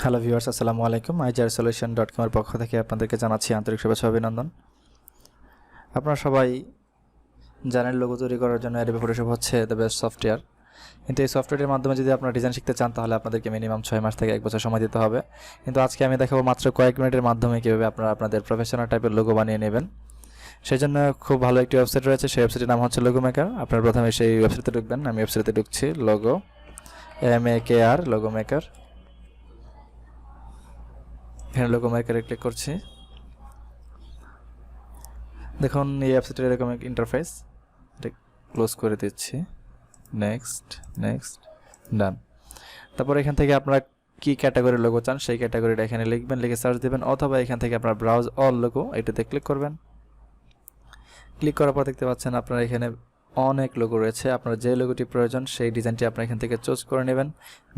Hello viewers, আসসালামু আলাইকুম। ijarsolution.com এর পক্ষ থেকে আপনাদেরকে জানাচ্ছি আন্তরিক শুভেচ্ছা ও অভিনন্দন। আপনারা সবাই জানেন লোগো তৈরি করার জন্য অ্যাডোবি ফটোশপ হচ্ছে দ্য বেস্ট সফটওয়্যার। কিন্তু এই সফটওয়্যারের মাধ্যমে যদি আপনারা ডিজাইন শিখতে চান তাহলে আপনাদেরকে মিনিমাম 6 মাস থেকে 1 বছর সময় দিতে হবে। কিন্তু আজকে আমি দেখাবো মাত্র কয়েক মিনিটের মাধ্যমে কীভাবে আপনারা আপনাদের প্রফেশনাল টাইপের লোগো বানিয়ে নেবেন। সেই জন্য খুব ভালো একটি ওয়েবসাইট রয়েছে, সেই ওয়েবসাইটের নাম হচ্ছে লোগো মেকার। আপনারা প্রথমে সেই ওয়েবসাইটে ঢুকবেন। আমি ওয়েবসাইটে ঢুকছি, লোগো MAKR লোগো মেকার। এখানে লোগো মেকারে ক্লিক করছি। দেখুন এই ওয়েবসাইটের এরকম এক ইন্টারফেস, এটা ক্লোজ করে দিচ্ছি। নেক্সট ডান। তারপর এখান থেকে আপনারা কি ক্যাটাগরির লোগো চান সেই ক্যাটাগরিটা এখানে লিখবেন, লিখে সার্চ দেবেন, অথবা এখান থেকে আপনারা ব্রাউজ অল লোগো এটাতে ক্লিক করবেন। ক্লিক করার পর দেখতে পাচ্ছেন আপনারা এখানে অনেক লোগো রয়েছে। আপনার যে লোগোটি প্রয়োজন সেই ডিজাইনটি আপনারা এখান থেকে চুজ করে নেবেন।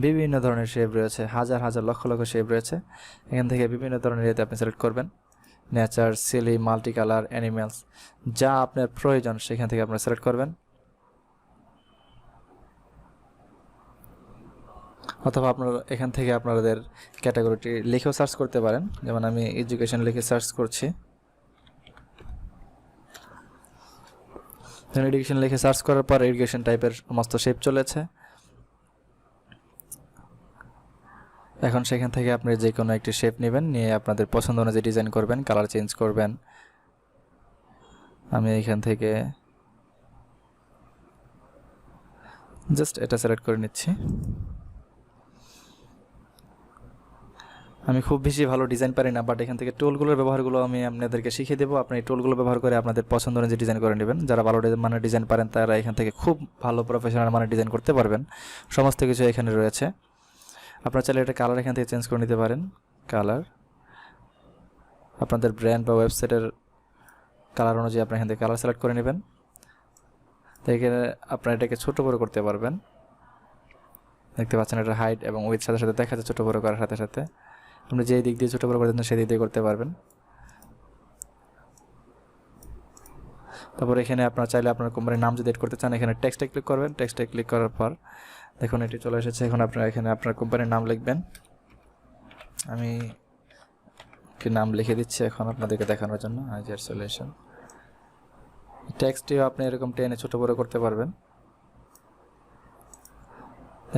বিভিন্ন ধরনের শেপ রয়েছে, হাজার হাজার লক্ষ লক্ষ শেপ রয়েছে। এখান থেকে বিভিন্ন ধরনের এতে আপনি সিলেক্ট করবেন। Nature, silly, multi colour, animals, যা আপনার প্রয়োজন সেখান থেকে আপনারা সিলেক্ট করবেন। অথবা আপনারা এখান থেকে আপনাদের ক্যাটাগরিটি লিখেও সার্চ করতে পারেন। যেমন আমি এডুকেশন লিখে সার্চ করছি। এডুকেশন লিখে সার্চ করার পর এডুকেশন টাইপের সমস্ত শেপ চলেছে। এখন সেখান থেকে আপনি যে কোনো একটি শেপ নেবেন, নিয়ে আপনাদের পছন্দ অনুযায়ী ডিজাইন করবেন, কালার চেঞ্জ করবেন। আমি এখান থেকে জাস্ট এটা সিলেক্ট করে নিচ্ছি। আমি খুব বেশি ভালো ডিজাইন পারি না, বাট এখান থেকে টুলগুলোর ব্যবহারগুলো আমি আপনাদেরকে শিখিয়ে দেবো। আপনি এই টুলগুলো ব্যবহার করে আপনাদের পছন্দ অনুযায়ী ডিজাইন করে নেবেন। যারা ভালো মানের ডিজাইন পারেন তারা এখান থেকে খুব ভালো প্রফেশনাল মানের ডিজাইন করতে পারবেন। সমস্ত কিছু এখানে রয়েছে। আপনারা চাইলে এটা কালার এখান থেকে চেঞ্জ করে নিতে পারেন। কালার আপনাদের ব্র্যান্ড বা ওয়েবসাইটের কালার অনুযায়ী আপনি এখান থেকে কালার সিলেক্ট করে নেবেন। তো এখানে আপনারা এটাকে ছোটো বড়ো করতে পারবেন। দেখতে পাচ্ছেন এটা হাইট এবং উইথ সাথে সাথে দেখা যাচ্ছে ছোটো বড়ো করার সাথে সাথে আপনি যেই দিক দিয়ে ছোটো বড়ো করতে চান সেই দিক দিয়ে করতে পারবেন। তারপর এখানে আপনারা চাইলে আপনার কোম্পানির নাম যদি এড করতে চান এখানে টেক্সটে ক্লিক করবেন। টেক্সটে ক্লিক করার পর দেখুন এটি চলে এসেছে। এখন আপনারা এখানে আপনার কোম্পানির নাম লিখবেন। আমি কি নাম লিখে দিচ্ছি এখন আপনাদেরকে দেখানোর জন্য, আইজার সলিউশন। টেক্সটিও আপনি এরকম টেনে ছোটো বড়ো করতে পারবেন।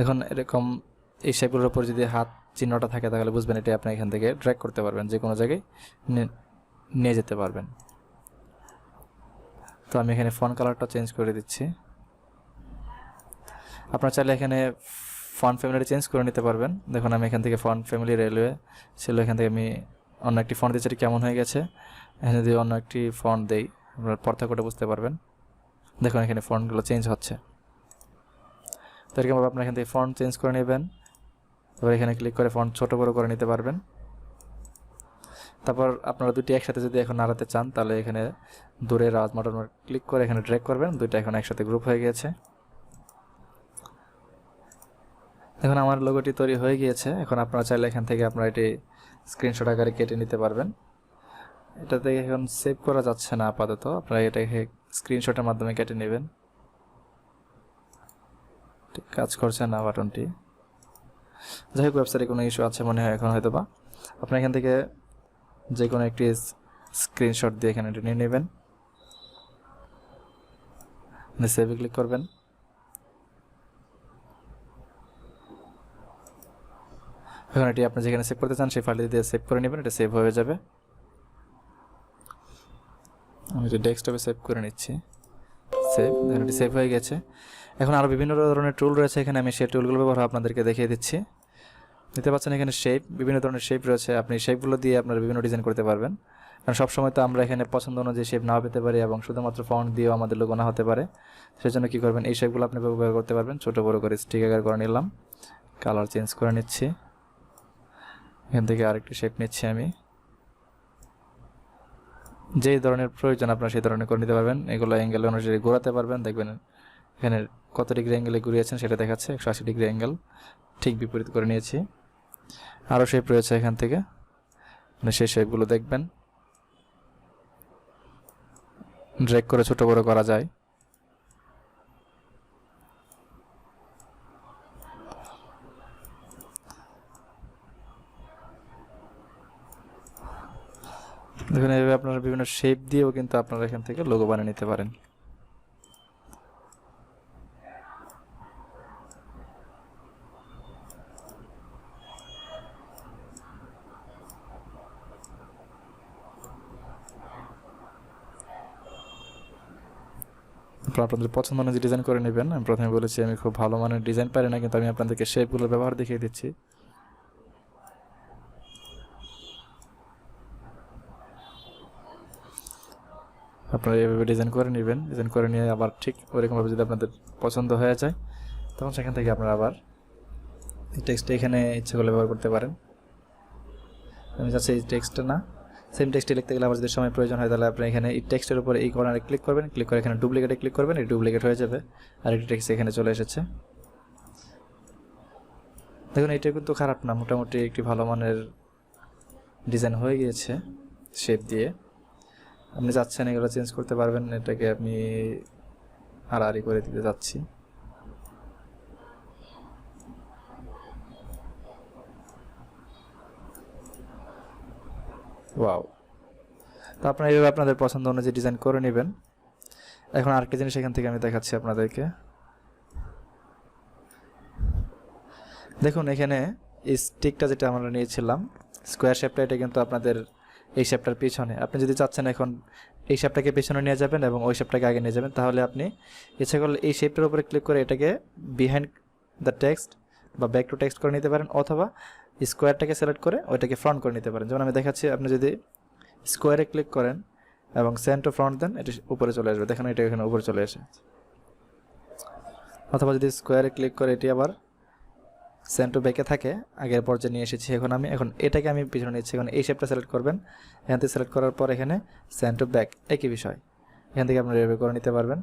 এখন এরকম এই শেপগুলোর উপর যদি হাত চিহ্নটা থাকে তাহলে বুঝবেন এটা আপনি এখান থেকে ড্র্যাগ করতে পারবেন, যে কোনো জায়গায় নিয়ে যেতে পারবেন। তো আমি এখানে ফন্ট কালারটা চেঞ্জ করে দিচ্ছি। আপনারা চাইলে এখানে ফন্ট ফ্যামিলিটা চেঞ্জ করে নিতে পারবেন। দেখুন আমি এখান থেকে ফন্ট ফ্যামিলি রেলওয়ে ছিল, এখান থেকে আমি অন্য একটি ফন্ট দিচ্ছি। কেমন হয়ে গেছে, এখানে যদি অন্য একটি ফন্ট দেই আপনারা পার্থক্যটা বুঝতে পারবেন। দেখুন এখানে ফন্টগুলো চেঞ্জ হচ্ছে। তো এরকমভাবে আপনারা এখান থেকে ফন্ট চেঞ্জ করে নেবেন। এবার এখানে ক্লিক করে ফন্ট ছোটো বড়ো করে নিতে পারবেন। তারপর আপনারা দুটি একসাথে যদি এখন নাড়াতে চান তাহলে এখানে দূরের রাজ বাটন ক্লিক করে এখানে ড্র্যাগ করবেন। দুইটা এখন একসাথে গ্রুপ হয়ে গিয়েছে। এখন আমার লোগোটি তৈরি হয়ে গিয়েছে। এখন আপনারা চাইলে এখান থেকে আপনারা এটি স্ক্রিনশট আকারে কেটে নিতে পারবেন। এটাতে এখন সেভ করা যাচ্ছে না আপাতত, আপনারা এটাকে স্ক্রিনশটের মাধ্যমে কেটে নেবেন। ঠিক কাজ করছে না বাটনটি, যাই হোক ওয়েবসাইটে কোনো ইস্যু আছে মনে হয় এখন হয়তো বা। আপনারা এখান থেকে যে কোনো একটি স্ক্রিনশট দিয়ে এখানে নিয়ে নেবেন, সেভে ক্লিক করবেন। এখন এটি আপনি যেখানে সেভ করতে চান সেই ফাইলটি দিয়ে সেভ করে নেবেন, এটা সেভ হয়ে যাবে। আমি এটি ডেস্কটপে সেভ করে নিচ্ছি। সেভ, দেখুন এটি সেভ হয়ে গেছে। এখন আরও বিভিন্ন ধরনের টুল রয়েছে এখানে, আমি সেই টুলগুলো ব্যবহার আপনাদেরকে দেখিয়ে দিচ্ছি। দেখতে পাচ্ছেন এখানে শেপ, বিভিন্ন ধরনের শেপ রয়েছে। আপনি শেপগুলো দিয়ে আপনারা বিভিন্ন ডিজাইন করতে পারবেন। কারণ সবসময় তো আমরা এখানে পছন্দ অনুযায়ী শেপ নাও পেতে পারি এবং শুধুমাত্র ফন্ট দিয়েও আমাদের লোগো না হতে পারে। সেজন্য কী করবেন, এই শেপগুলো আপনি ব্যবহার করতে পারবেন। ছোটো বড়ো করে স্টিক আকার করে নিলাম, কালার চেঞ্জ করে নিচ্ছি। এখান থেকে আরেকটি শেপ নিচ্ছি আমি, যেই ধরনের প্রয়োজন আপনারা সেই ধরনের করে নিতে পারবেন। এগুলো অ্যাঙ্গেল অনুযায়ী ঘোরাতে পারবেন। দেখবেন এখানে কত ডিগ্রি অ্যাঙ্গেলে ঘুরিয়েছেন সেটা দেখাচ্ছে, 180 ডিগ্রি অ্যাঙ্গেল। ঠিক বিপরীত করে নিয়েছি। আরও শেপ রয়েছে এখান থেকে, সেই শেপগুলো দেখবেন, ড্র্যাগ করে ছোটো বড়ো করা যায়। দেখুন এইভাবে আপনারা বিভিন্ন শেপ দিয়েও কিন্তু আপনারা এখান থেকে লোগো বানিয়ে নিতে পারেন। আপনাদের পছন্দ অনুযায়ী ডিজাইন করে নেবেন। আমি প্রথমে বলেছি আমি খুব ভালো মানের ডিজাইন পারি না, কিন্তু আমি আপনাদেরকে শেপগুলোর ব্যবহার দেখিয়ে দিচ্ছি। আপনারা এইভাবে ডিজাইন করে নেবেন। ডিজাইন করে নিয়ে আবার ঠিক ওইরকমভাবে যদি আপনাদের পছন্দ হয়ে যায় তখন সেখান থেকে আপনারা আবার এই টেক্সটটা এখানে ইচ্ছে করলে ব্যবহার করতে পারেন। আমি চাচ্ছি এই টেক্সটটা না, সেম টেক্সটে লিখতে গেলে আমার যদি সময় প্রয়োজন হয় তাহলে আপনি এখানে এই টেক্সটের উপরে এই কর্নারে ক্লিক করবেন, ক্লিক করে এখানে ডুপ্লিকেটে ক্লিক করবেন, এই ডুপ্লিকেট হয়ে যাবে আর একটি টেক্সট এখানে চলে এসেছে। দেখুন এটা কিন্তু খারাপ না, মোটামুটি একটি ভালো মানের ডিজাইন হয়ে গিয়েছে শেপ দিয়ে। আপনি চাচ্ছেন এগুলো চেঞ্জ করতে পারবেন, এটাকে আপনি আড়াআড়ি করে দিতে যাচ্ছি। ওয়াও, তো আপনারা এইভাবে আপনাদের পছন্দ অনুযায়ী ডিজাইন করে নেবেন। এখন আরেকটা জিনিস এখান থেকে আমি দেখাচ্ছি আপনাদেরকে। দেখুন এখানে এই স্টিকটা যেটা আমরা নিয়েছিলাম স্কোয়ার শেপটা, এটা কিন্তু আপনাদের এই শেপটার পিছনে। আপনি যদি চাচ্ছেন এখন এই শেপটাকে পিছনে নিয়ে যাবেন এবং ওই শেপটাকে আগে নিয়ে যাবেন, তাহলে আপনি ইচ্ছে করলে এই শেপটার উপরে ক্লিক করে এটাকে বিহাইন্ড দ্য টেক্সট বা ব্যাক টু টেক্সট করে নিতে পারেন, অথবা স্কোয়ারটাকে সিলেক্ট করে ওইটাকে ফ্রন্ট করে নিতে পারেন। যেমন আমি দেখাচ্ছি, আপনি যদি স্কোয়ারে ক্লিক করেন এবং সেন্ড টু ফ্রন্ট দেন, এটি উপরে চলে আসবে। দেখেন এটা এখানে উপরে চলে আসে। অথবা যদি স্কোয়ারে ক্লিক করে এটি আবার সেন্ড টু ব্যাকে থাকে, আগের পর্যায়ে নিয়ে এসেছি এখন এটাকে আমি পিছনে নিচ্ছি। এখন এই শেপটা সিলেক্ট করবেন, এখান থেকে সিলেক্ট করার পর এখানে সেন্ড টু ব্যাক, একই বিষয়। এখান থেকে আপনারা এভাবে করে নিতে পারবেন।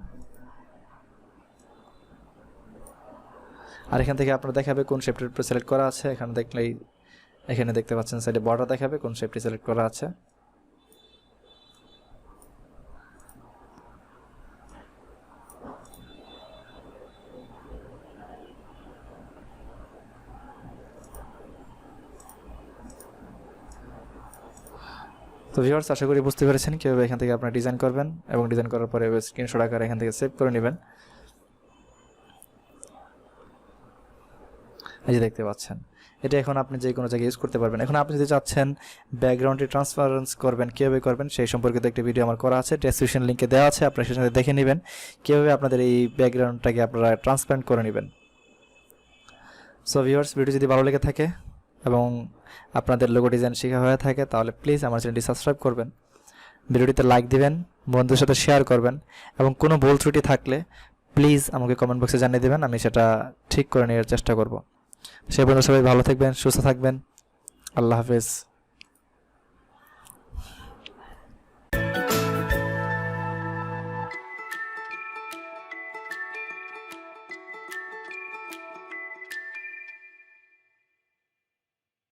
আর এখান থেকে আপনারা দেখাবে কোন শেপটির উপরে সিলেক্ট করা আছে। এখানে দেখলেই এখানে দেখতে পাচ্ছেন সাইডে বর্ডার দেখাবে কোন শেপটি সিলেক্ট করা আছে। তো ভিউয়ার্স, আশা করি বুঝতে পেরেছেন কীভাবে এখান থেকে আপনারা ডিজাইন করবেন এবং ডিজাইন করার পরে স্ক্রিনশট আকারে এখান থেকে সেভ করে নেবেন। এই যে দেখতে পাচ্ছেন, এটা এখন আপনি যে কোনো জায়গায় ইউজ করতে পারবেন। এখন আপনি যদি চাচ্ছেন ব্যাকগ্রাউন্ডে ট্রান্সপারেন্স করবেন, কীভাবে করবেন সেই সম্পর্কিত একটি ভিডিও আমার করা আছে, ডেসক্রিপশন লিঙ্কে দেওয়া আছে, আপনারা সেখানে দেখে নেবেন কীভাবে আপনাদের এই ব্যাকগ্রাউন্ডটাকে আপনারা ট্রান্সপারেন্ট করে নেবেন। সো ভিউয়ার্স, ভিডিও যদি ভালো লেগে থাকে এবং আপনাদের লোগো ডিজাইন শেখা হয়ে থাকে তাহলে প্লিজ আমার চ্যানেলটি সাবস্ক্রাইব করবেন, ভিডিওটিতে লাইক দিবেন, বন্ধুদের সাথে শেয়ার করবেন এবং কোনো ভুল ত্রুটি থাকলে প্লিজ আমাকে কমেন্ট বক্সে জানিয়ে দেবেন, আমি সেটা ঠিক করে নেওয়ার চেষ্টা করব। সে পর্যন্ত সবাই ভালো থাকবেন, সুস্থ থাকবেন। আল্লাহ হাফেজ।